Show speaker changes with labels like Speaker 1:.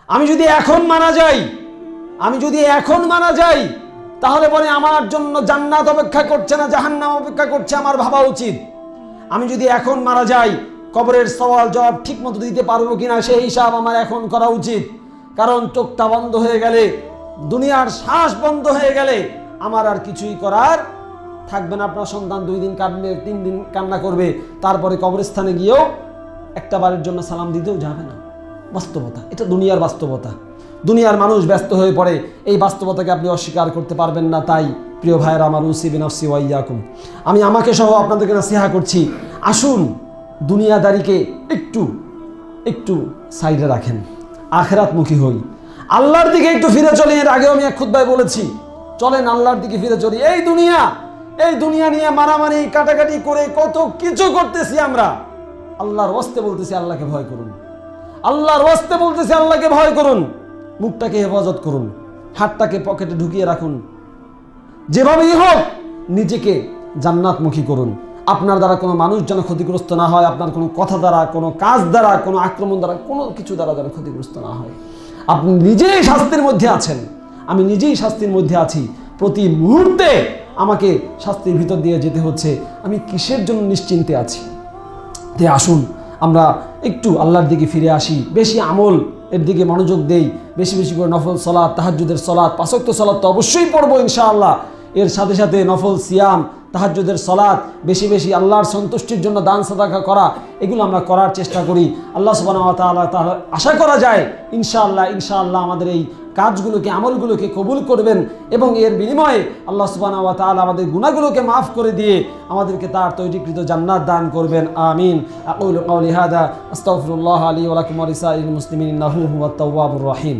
Speaker 1: আমি যদি এখন মারা যাই তাহলে পরে আমার জন্য জান্নাত অপেক্ষা করছে না জাহান্নাম অপেক্ষা করছে, আমার ভাবা উচিত। আমি যদি এখন মারা যাই, কবরের সওয়াল জবাব ঠিক মতো দিতে পারবো কিনা সেই হিসাব আমার এখন করা উচিত। কারণ চোখটা বন্ধ হয়ে গেলে, দুনিয়ার শ্বাস বন্ধ হয়ে গেলে আমার আর কিছুই করার থাকবে না। আপনার সন্তান 2 দিন কাঁদবে, 3 দিন কান্না করবে, তারপরে কবরস্থানে গিয়েও একটা বারের জন্য সালাম দিতেও যাবে না। বাস্তবতা, এটা দুনিয়ার বাস্তবতা। দুনিয়ার মানুষ ব্যস্ত হয়ে পড়ে, এই বাস্তবতাকে আপনি অস্বীকার করতে পারবেন না। তাই প্রিয় ভাইয়েরা আমার, উসি বিনাফসি ওয়া ইয়াকুম, আমি আমাকে সহ আপনাদেরকে নসিহা করছি, আসুন দুনিয়াদারিকে একটু সাইডে রাখেন, আখিরাতমুখী হই, আল্লাহর দিকে একটু ফিরে চলি। এর আগেও আমি এক খুতবায় বলেছি, চলেন আল্লাহর দিকে ফিরে চলি। এই দুনিয়া নিয়ে মারামারি কাটাকাটি করে কত কিছু করতেছি আমরা। আল্লাহর ওয়াস্তে বলতেছি, আল্লাহকে ভয় করুন। আল্লাহর ওয়াস্তে বলতেছি, আল্লাহকে ভয় করুন। মুখটাকে হেফাজত করুন, হাতটাকে পকেটে ঢুকিয়ে রাখুন, যেভাবেই হোক নিজেকে জান্নাতমুখী করুন। আপনার দ্বারা কোনো মানুষ যেন ক্ষতিগ্রস্ত না হয়, আপনার কোনো কথা দ্বারা, কোনো কাজ দ্বারা, কোনো আক্রমণ দ্বারা, কোনো কিছু দ্বারা যেন ক্ষতিগ্রস্ত না হয়। আপনি নিজেই শাস্তির মধ্যে আছেন, আমি নিজেই শাস্তির মধ্যে আছি। প্রতি মুহূর্তে আমাকে শাস্তির ভিতর দিয়ে যেতে হচ্ছে, আমি কিসের জন্য নিশ্চিন্তে আছি? তে আসুন আমরা একটু আল্লাহর দিকে ফিরে আসি, বেশি আমল এর দিকে মনোযোগ দেই, বেশি বেশি করে নফল সলাত, তাহাজ্জুদের সলাত, 5 ওয়াক্ত সলাত তো অবশ্যই পড়বো ইনশাআল্লাহ। এর সাথে সাথে নফল সিয়াম, তাহাজ্জুদের সলাত, বেশি বেশি আল্লাহর সন্তুষ্টির জন্য দান সাদাকা করা, এগুলো আমরা করার চেষ্টা করি। আল্লাহ সুবহানাহু ওয়া তাআলা আশা করা যায় ইনশাআল্লাহ আমাদের এই কাজগুলোকে, আমলগুলোকে কবুল করবেন এবং এর বিনিময়ে আল্লাহ সুবহানাহু ওয়া তাআলা আমাদের গুনাহগুলোকে মাফ করে দিয়ে আমাদেরকে তার তৈরিকৃত জান্নাত দান করবেন। আমিন। আকুলু কাওলি হাদা আস্তাগফিরুল্লাহ লি ওয়া লাকুম ওয়া লিসাইরিল মুসলিমিন ইন্নাহু হুয়াত তাওয়াবুর রহিম।